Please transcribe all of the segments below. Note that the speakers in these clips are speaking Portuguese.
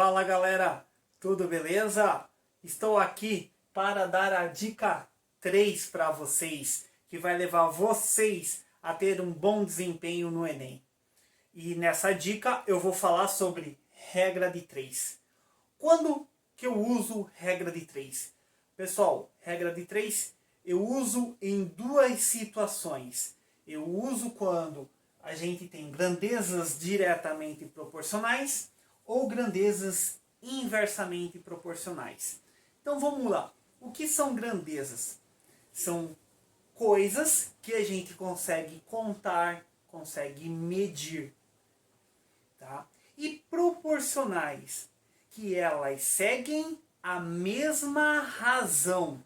Fala galera, tudo beleza? Estou aqui para dar a dica 3 para vocês, que vai levar vocês a ter um bom desempenho no Enem. E nessa dica eu vou falar sobre regra de 3. Quando que eu uso regra de 3? Pessoal, regra de 3 eu uso em duas situações. Eu uso quando a gente tem grandezas diretamente proporcionais ou grandezas inversamente proporcionais. Então vamos lá. O que são grandezas? São coisas que a gente consegue contar, consegue medir. Tá? E proporcionais, que elas seguem a mesma razão.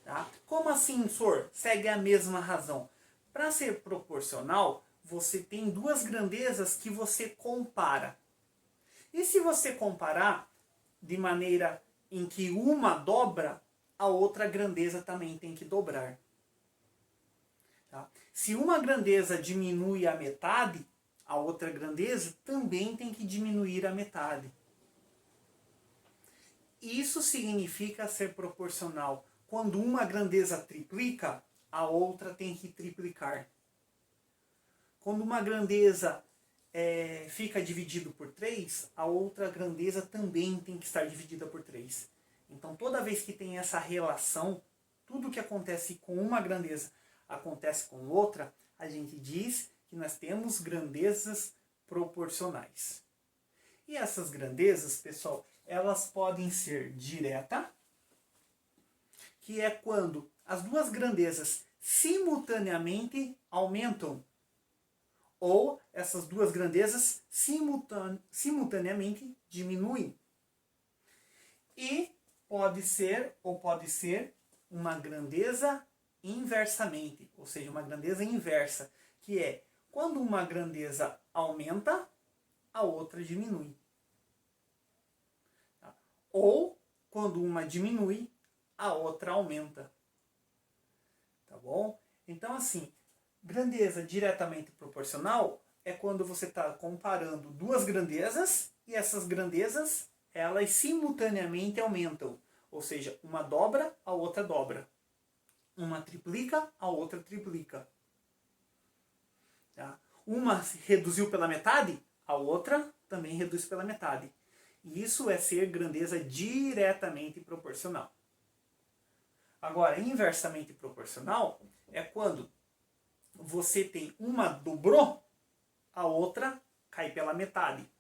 Tá? Como assim, senhor? Segue a mesma razão. Para ser proporcional, você tem duas grandezas que você compara. E se você comparar de maneira em que uma dobra, a outra grandeza também tem que dobrar. Tá? Se uma grandeza diminui a metade, a outra grandeza também tem que diminuir a metade. Isso significa ser proporcional. Quando uma grandeza triplica, a outra tem que triplicar. Quando uma grandeza fica dividido por 3, a outra grandeza também tem que estar dividida por 3. Então toda vez que tem essa relação, tudo que acontece com uma grandeza acontece com outra, a gente diz que nós temos grandezas proporcionais. E essas grandezas, pessoal, elas podem ser direta, que é quando as duas grandezas simultaneamente aumentam, ou essas duas grandezas simultaneamente diminuem. E pode ser uma grandeza inversamente, ou seja, uma grandeza inversa, que é quando uma grandeza aumenta, a outra diminui. Tá? Ou quando uma diminui, a outra aumenta. Tá bom? Então assim, grandeza diretamente proporcional é quando você está comparando duas grandezas e essas grandezas elas simultaneamente aumentam. Ou seja, uma dobra, a outra dobra. Uma triplica, a outra triplica. Tá? Uma reduziu pela metade, a outra também reduz pela metade. E isso é ser grandeza diretamente proporcional. Agora, inversamente proporcional é quando você tem uma dobrou, a outra cai pela metade.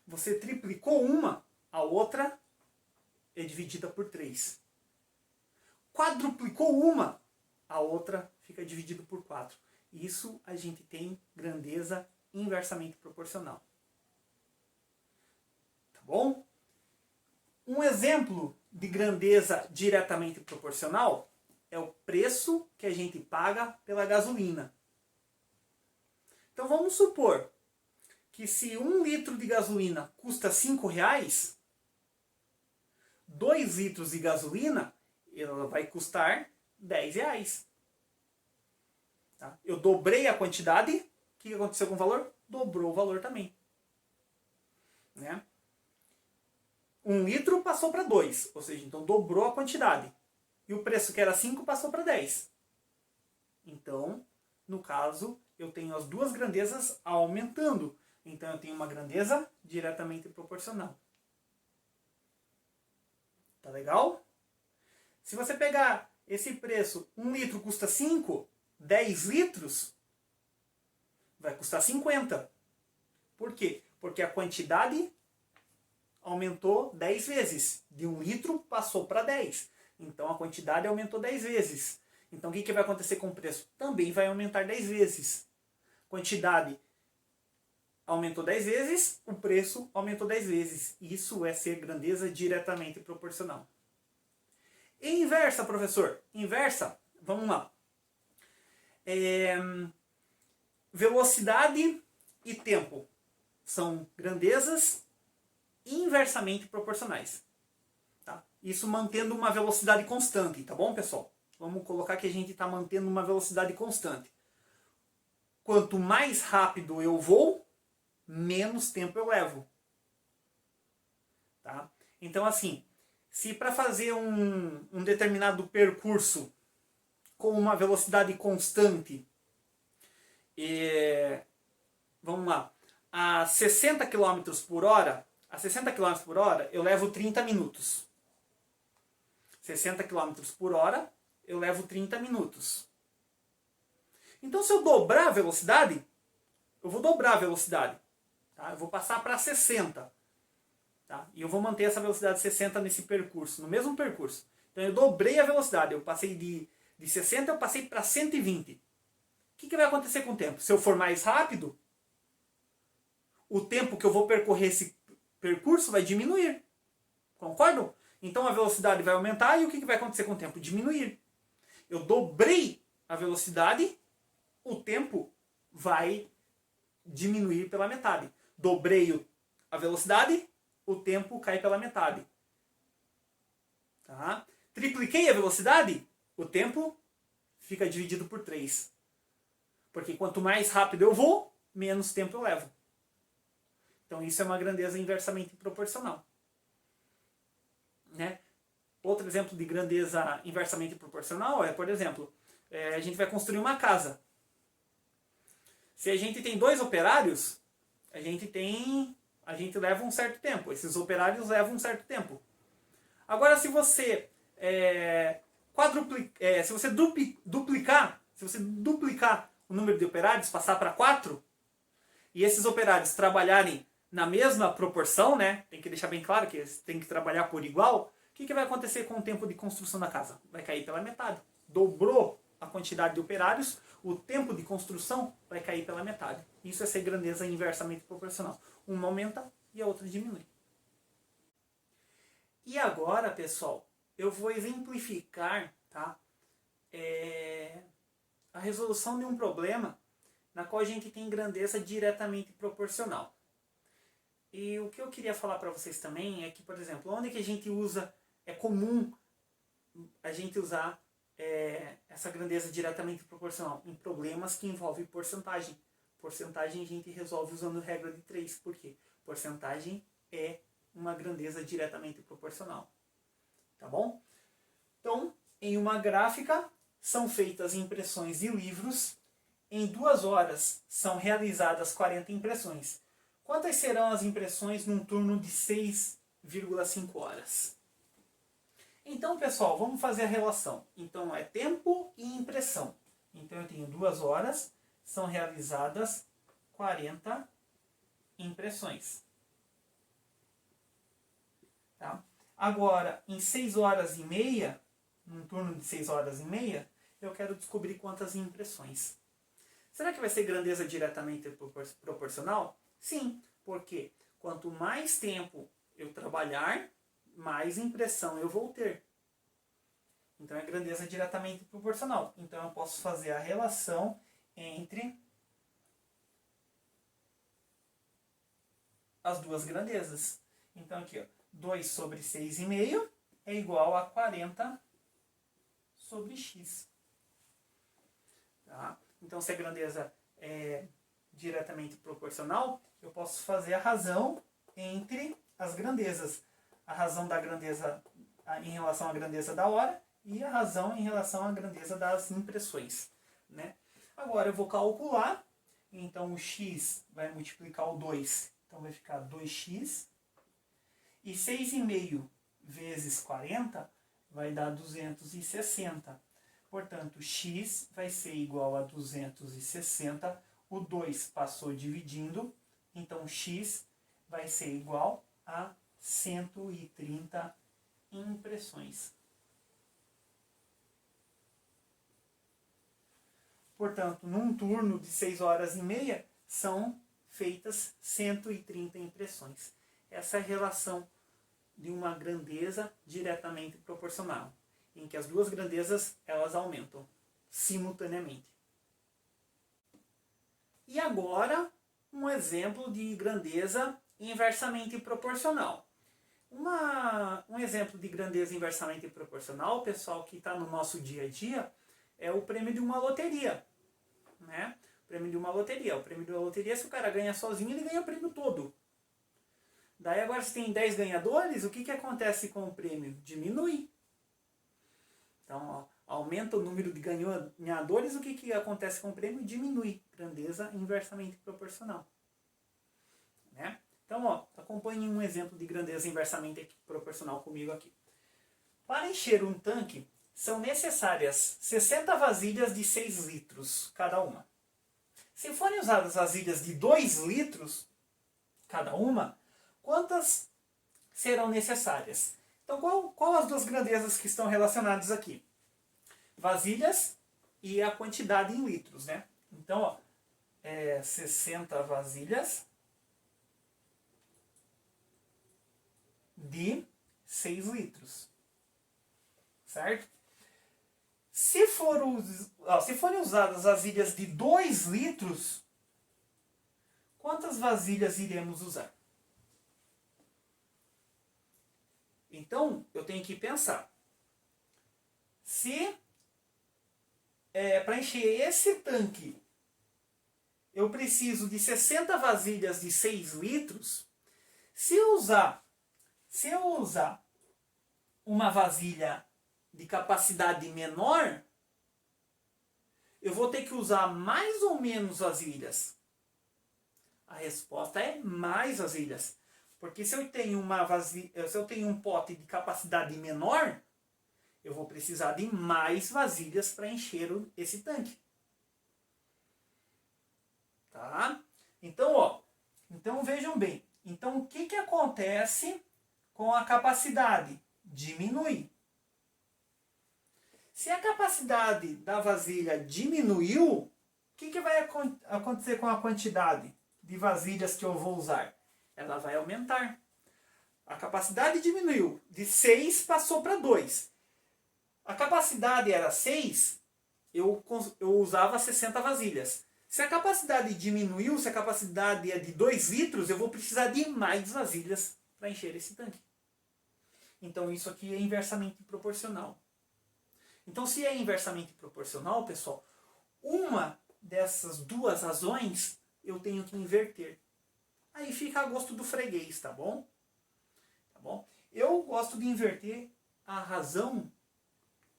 Você triplicou uma, a outra é dividida por 3. Quadruplicou uma, a outra fica dividida por 4. Isso a gente tem grandeza inversamente proporcional. Tá bom? Um exemplo de grandeza diretamente proporcional é o preço que a gente paga pela gasolina. Então vamos supor que se 1 litro de gasolina custa R$5, 2 litros de gasolina ela vai custar R$10. Tá? Eu dobrei a quantidade, o que aconteceu com o valor? Dobrou o valor também. Né? 1 litro passou para 2, ou seja, então dobrou a quantidade. E o preço que era 5 passou para 10. Então, no caso, eu tenho as duas grandezas aumentando. Então eu tenho uma grandeza diretamente proporcional. Tá legal? Se você pegar esse preço, 1 litro custa 5, 10 litros vai custar 50. Por quê? Porque a quantidade aumentou 10 vezes. De 1 litro passou para 10. Então a quantidade aumentou 10 vezes. Então o que vai acontecer com o preço? Também vai aumentar 10 vezes. Quantidade aumentou 10 vezes, o preço aumentou 10 vezes. Isso é ser grandeza diretamente proporcional. E inversa, professor? Inversa, vamos lá. Velocidade e tempo são grandezas inversamente proporcionais. Tá? Isso mantendo uma velocidade constante, tá bom, pessoal? Vamos colocar que a gente está mantendo uma velocidade constante. Quanto mais rápido eu vou, menos tempo eu levo. Então, assim, se para fazer um determinado percurso com uma velocidade constante, vamos lá, a 60 km por hora, eu levo 30 minutos. 60 km por hora, eu levo 30 minutos. Então, se eu dobrar a velocidade, eu vou dobrar a velocidade. Tá? Eu vou passar para 60. Tá? E eu vou manter essa velocidade 60 nesse percurso, no mesmo percurso. Então, eu dobrei a velocidade. Eu passei de 60, eu passei para 120. O que vai acontecer com o tempo? Se eu for mais rápido, o tempo que eu vou percorrer esse percurso vai diminuir. Concordam? Então a velocidade vai aumentar e o que vai acontecer com o tempo? Diminuir. Eu dobrei a velocidade, o tempo vai diminuir pela metade. Dobrei a velocidade, o tempo cai pela metade. Tá? Tripliquei a velocidade, o tempo fica dividido por 3. Porque quanto mais rápido eu vou, menos tempo eu levo. Então isso é uma grandeza inversamente proporcional. Né? Outro exemplo de grandeza inversamente proporcional é, por exemplo, a gente vai construir uma casa. Se a gente tem 2 operários, a gente leva um certo tempo. Esses operários levam um certo tempo. Agora, se você duplicar o número de operários, passar para 4, e esses operários trabalharem na mesma proporção, né? Tem que deixar bem claro que eles têm que trabalhar por igual. O que vai acontecer com o tempo de construção da casa? Vai cair pela metade. Dobrou a quantidade de operários, o tempo de construção vai cair pela metade. Isso é ser grandeza inversamente proporcional. Uma aumenta e a outra diminui. E agora, pessoal, eu vou exemplificar, tá? A resolução de um problema na qual a gente tem grandeza diretamente proporcional. E o que eu queria falar para vocês também é que, por exemplo, onde que a gente usa, é comum a gente usar essa grandeza diretamente proporcional? Em problemas que envolvem porcentagem. Porcentagem a gente resolve usando regra de 3. Por quê? Porcentagem é uma grandeza diretamente proporcional. Tá bom? Então, em uma gráfica, são feitas impressões de livros. Em 2 horas, são realizadas 40 impressões. Quantas serão as impressões num turno de 6,5 horas? Então, pessoal, vamos fazer a relação. Então, é tempo e impressão. Então, eu tenho 2 horas, são realizadas 40 impressões. Tá? Agora, em 6 horas e meia, num turno de 6 horas e meia, eu quero descobrir quantas impressões. Será que vai ser grandeza diretamente proporcional? Sim, porque quanto mais tempo eu trabalhar, mais impressão eu vou ter. Então é grandeza diretamente proporcional. Então eu posso fazer a relação entre as duas grandezas. Então aqui, ó, 2 sobre 6,5 é igual a 40 sobre x. Tá? Então se a grandeza é diretamente proporcional, eu posso fazer a razão entre as grandezas. A razão da grandeza em relação à grandeza da hora e a razão em relação à grandeza das impressões. Né? Agora eu vou calcular, então o x vai multiplicar o 2, então vai ficar 2x, e 6,5 vezes 40 vai dar 260. Portanto, x vai ser igual a 260, o 2 passou dividindo, então x vai ser igual a 130 impressões. Portanto, num turno de 6 horas e meia, são feitas 130 impressões. Essa é a relação de uma grandeza diretamente proporcional, em que as duas grandezas elas aumentam simultaneamente. E agora, um exemplo de grandeza inversamente proporcional. Um exemplo de grandeza inversamente proporcional, pessoal, que está no nosso dia a dia, é o prêmio de uma loteria. Né? O prêmio de uma loteria. O prêmio de uma loteria, se o cara ganha sozinho, ele ganha o prêmio todo. Daí agora se tem 10 ganhadores, o que, que acontece com o prêmio? Diminui. Então, ó, aumenta o número de ganhadores, o que, que acontece com o prêmio? Diminui. Grandeza inversamente proporcional. Né? Então, ó, acompanhe um exemplo de grandeza inversamente proporcional comigo aqui. Para encher um tanque, são necessárias 60 vasilhas de 6 litros cada uma. Se forem usadas vasilhas de 2 litros cada uma, quantas serão necessárias? Então, qual as duas grandezas que estão relacionadas aqui? Vasilhas e a quantidade em litros, né? Então, ó, 60 vasilhas de 6 litros. Certo? Se forem usadas vasilhas de 2 litros, quantas vasilhas iremos usar? Então, eu tenho que pensar. Se para encher esse tanque eu preciso de 60 vasilhas de 6 litros, se eu usar uma vasilha de capacidade menor, eu vou ter que usar mais ou menos vasilhas? A resposta é mais vasilhas. Porque se eu tenho um pote de capacidade menor, eu vou precisar de mais vasilhas para encher esse tanque. Tá? Então, vejam bem. Então, o que acontece com a capacidade? Diminui. Se a capacidade da vasilha diminuiu, o que vai acontecer com a quantidade de vasilhas que eu vou usar? Ela vai aumentar. A capacidade diminuiu. De 6 passou para 2. A capacidade era 6, eu usava 60 vasilhas. Se a capacidade diminuiu, se a capacidade é de 2 litros, eu vou precisar de mais vasilhas para encher esse tanque. Então isso aqui é inversamente proporcional. Então se é inversamente proporcional, pessoal, uma dessas duas razões eu tenho que inverter. Aí fica a gosto do freguês, tá bom? Tá bom? Eu gosto de inverter a razão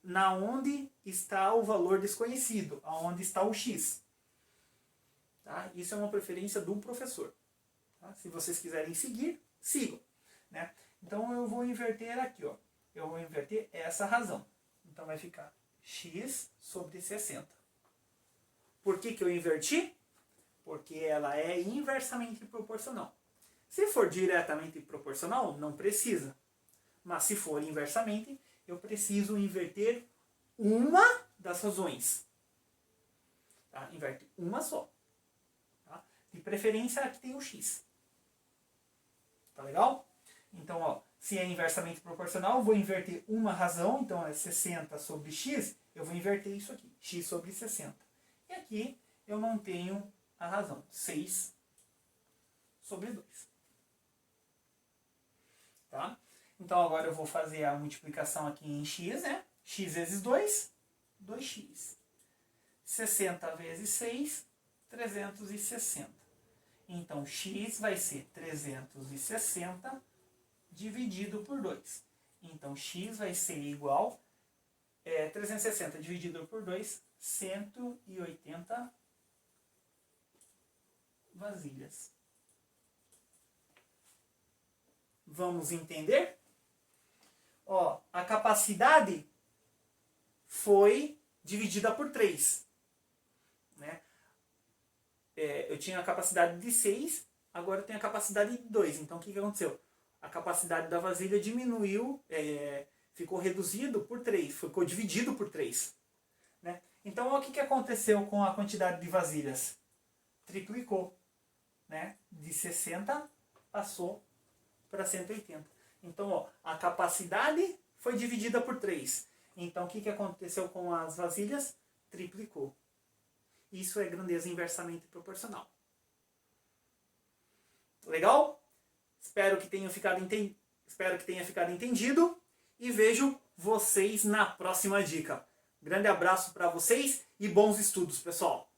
na onde está o valor desconhecido, aonde está o x. Tá? Isso é uma preferência do professor. Tá? Se vocês quiserem seguir, sigam. Né? Então eu vou inverter aqui. Ó. Eu vou inverter essa razão. Então vai ficar x sobre 60. Por que eu inverti? Porque ela é inversamente proporcional. Se for diretamente proporcional, não precisa. Mas se for inversamente, eu preciso inverter uma das razões. Tá? Inverte uma só. Tá? De preferência, aqui tem o x. Tá legal? Então, ó, se é inversamente proporcional, eu vou inverter uma razão. Então, é 60 sobre x. Eu vou inverter isso aqui. X sobre 60. E aqui eu não tenho a razão. 6 sobre 2. Tá? Então agora eu vou fazer a multiplicação aqui em x, né? X vezes 2, 2x. 60 vezes 6, 360. Então x vai ser 360 dividido por 2. Então x vai ser igual 360 dividido por 2, 180 vasilhas. Vamos entender? Ó, a capacidade foi dividida por 3. Né? Eu tinha a capacidade de 6, agora eu tenho a capacidade de 2. Então o que aconteceu? A capacidade da vasilha diminuiu, ficou reduzido por 3, ficou dividido por 3. Né? Então o que aconteceu com a quantidade de vasilhas? Triplicou. Né? De 60 passou para 180. Então, ó, a capacidade foi dividida por 3. Então, o que aconteceu com as vasilhas? Triplicou. Isso é grandeza inversamente proporcional. Legal? Espero que tenha ficado entendido. E vejo vocês na próxima dica. Grande abraço para vocês e bons estudos, pessoal!